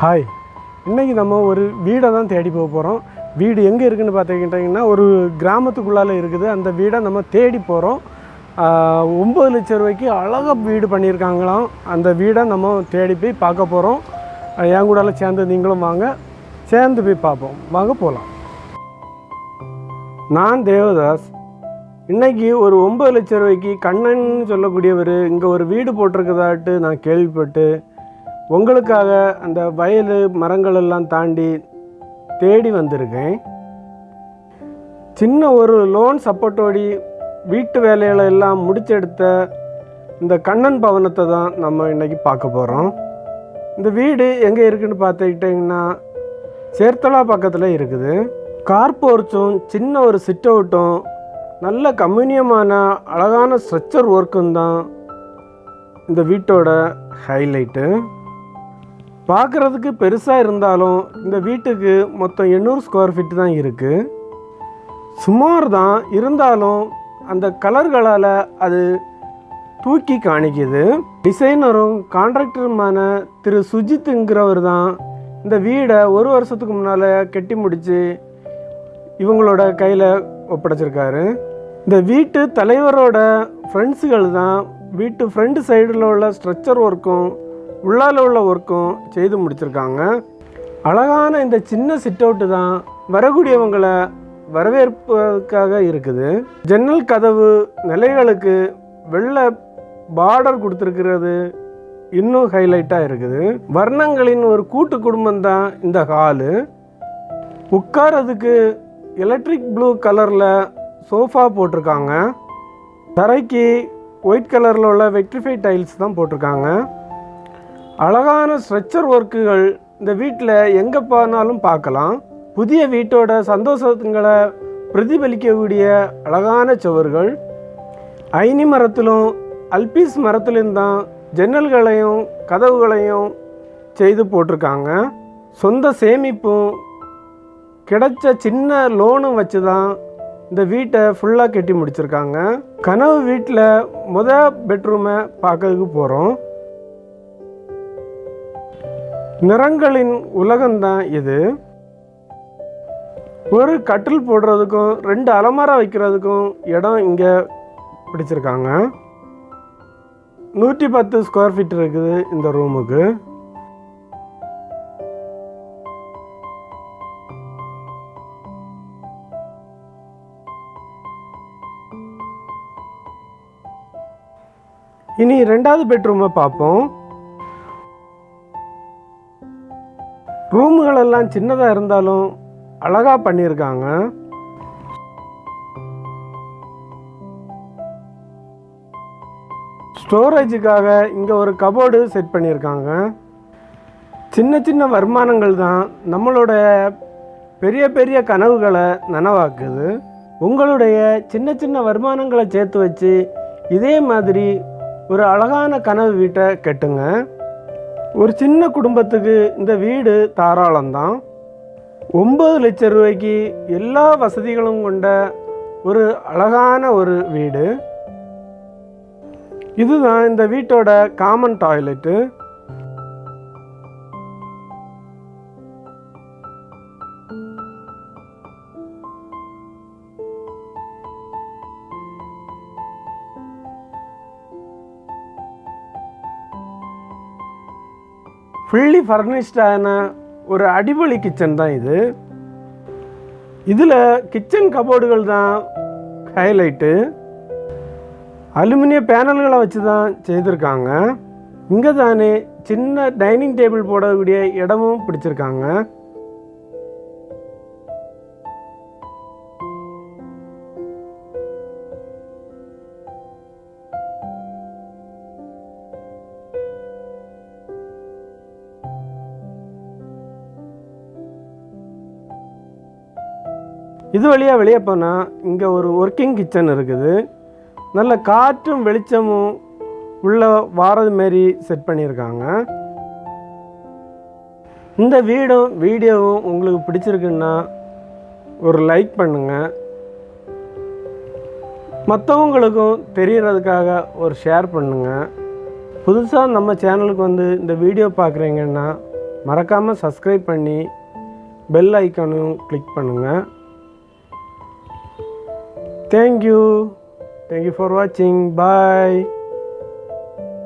Hi, இன்றைக்கி நம்ம ஒரு வீடை தான் தேடி போக போகிறோம். வீடு எங்கே இருக்குதுன்னு பார்த்துக்கிட்டிங்கன்னா ஒரு கிராமத்துக்குள்ளால் இருக்குது. அந்த வீடை நம்ம தேடி போகிறோம். 9 லட்சம் ரூபாய்க்கு அழகாக வீடு பண்ணியிருக்காங்களாம். அந்த வீடை நம்ம தேடி போய் பார்க்க போகிறோம். என் கூடால சேர்ந்து நீங்களும் வாங்க, சேர்ந்து போய் பார்ப்போம். வாங்க போகலாம். நான் தேவதாஸ். இன்றைக்கி ஒரு 9 லட்சம் ரூபாய்க்கு கண்ணன் சொல்லக்கூடியவர் இங்கே ஒரு வீடு போட்டிருக்கதாட்டு நான் கேள்விப்பட்டு உங்களுக்காக அந்த வயல் மரங்கள் எல்லாம் தாண்டி தேடி வந்திருக்கேன். சின்ன ஒரு லோன் சப்போர்ட்டோடி வீட்டு வேலைகளை எல்லாம் முடிச்செடுத்த இந்த கண்ணன் பவனத்தை தான் நம்ம இன்றைக்கி பார்க்க போகிறோம். இந்த வீடு எங்கே இருக்குதுன்னு பார்த்துக்கிட்டிங்கன்னா சேர்த்தலா பக்கத்தில் இருக்குது. கார் போர்ச்சும் சின்ன ஒரு சிட் அவுட்டும் நல்ல கம்யூனியமான அழகான ஸ்ட்ரக்சர் ஒர்க்கும் தான் இந்த வீட்டோட ஹைலைட்டு. பார்க்குறதுக்கு பெருசாக இருந்தாலும் இந்த வீட்டுக்கு மொத்தம் 800 ஸ்கொயர் ஃபீட் தான் இருக்குது. சுமார் தான் இருந்தாலும் அந்த கலர்களால் அது தூக்கி காணிக்குது. டிசைனரும் கான்ட்ராக்டருமான திரு சுஜித்துங்கிறவர் தான் இந்த வீடை 1 வருஷத்துக்கு முன்னால் கட்டி முடித்து இவங்களோட கையில் ஒப்படைச்சிருக்காரு. இந்த வீட்டு தலைவரோட ஃப்ரெண்ட்ஸுகள் தான் வீட்டு ஃப்ரண்ட் சைடில் உள்ள ஸ்ட்ரக்சர் ஒர்க்கும் உள்ளால் உள்ள ஒர்க்கும் செய்து முடிச்சிருக்காங்க. அழகான இந்த சின்ன சிட் அவுட்டு தான் வரக்கூடியவங்களை வரவேற்பதற்காக இருக்குது. ஜன்னல் கதவு நிலைகளுக்கு வெள்ளை பார்டர் கொடுத்துருக்கிறது இன்னும் ஹைலைட்டாக இருக்குது. வர்ணங்களின் ஒரு கூட்டு குடும்பம் தான் இந்த ஹாலு. உட்காரதுக்கு எலக்ட்ரிக் ப்ளூ கலரில் சோஃபா போட்டிருக்காங்க. தரைக்கு ஒயிட் கலரில் உள்ள வெக்ட்ரிஃபை டைல்ஸ் தான் போட்டிருக்காங்க. அழகான ஸ்ட்ரக்சர் ஒர்க்குகள் இந்த வீட்டில் எங்கே போனாலும் பார்க்கலாம். புதிய வீட்டோட சந்தோஷங்களை பிரதிபலிக்கக்கூடிய அழகான சுவர்கள். ஐனி மரத்திலும் அல்பீஸ் மரத்திலும் தான் ஜன்னல்களையும் கதவுகளையும் செய்து போட்டிருக்காங்க. சொந்த சேமிப்பும் கிடைச்ச சின்ன லோனும் வச்சு தான் இந்த வீட்டை ஃபுல்லாக கட்டி முடிச்சிருக்காங்க. கனவு வீட்டில் பெட்ரூமை பார்க்கறதுக்கு போகிறோம். நிறங்களின் உலகம்தான் இது. ஒரு கட்டில் போடுறதுக்கும் 2 அலமாரா வைக்கிறதுக்கும் இடம் இங்கே பிடிச்சிருக்காங்க. 110 ஸ்கொயர் ஃபீட் இருக்குது இந்த ரூமுக்கு. இனி 2வது பெட்ரூமை பார்ப்போம். ரூமுகளெல்லாம் சின்னதாக இருந்தாலும் அழகாக பண்ணியிருக்காங்க. ஸ்டோரேஜுக்காக இங்கே ஒரு கபோர்டு செட் பண்ணியிருக்காங்க. சின்ன சின்ன வருமானங்கள் தான் நம்மளோட பெரிய பெரிய கனவுகளை நனவாக்குது. உங்களுடைய சின்ன சின்ன வருமானங்களை சேர்த்து வச்சு இதே மாதிரி ஒரு அழகான கனவு வீட்டை கட்டுங்க. ஒரு சின்ன குடும்பத்துக்கு இந்த வீடு தாராளம்தான். 9 லட்சம் ரூபாய்க்கு எல்லா வசதிகளும் கொண்ட ஒரு அழகான ஒரு வீடு. இதுதான் இந்த வீட்டோட காமன் டாய்லெட்டு. ஃபுல்லி ஃபர்னிஷ்டான ஒரு அடிப்பொலி கிச்சன் தான் இது. இதில் கிச்சன் கபோர்டுகள் தான் ஹைலைட்டு. அலுமினிய பேனல்களை வச்சு தான் செய்திருக்காங்க. இங்கே தானே சின்ன டைனிங் டேபிள் போடக்கூடிய இடமும் பிடிச்சிருக்காங்க. இது வழியாக வெளியே போனால் இங்கே ஒரு ஒர்க்கிங் கிச்சன் இருக்குது. நல்ல காற்றும் வெளிச்சமும் உள்ள வாரது மாரி செட் பண்ணியிருக்காங்க. இந்த வீடியோவும் உங்களுக்கு பிடிச்சிருக்குன்னா ஒரு லைக் பண்ணுங்கள். மற்றவங்களுக்கும் தெரியறதுக்காக ஒரு ஷேர் பண்ணுங்கள். புதுசாக நம்ம சேனலுக்கு வந்து இந்த வீடியோ பார்க்குறீங்கன்னா மறக்காமல் சப்ஸ்கிரைப் பண்ணி பெல் ஐக்கானையும் கிளிக் பண்ணுங்கள். தேங்க்யூ ஃபார் வாட்சிங். பாய்.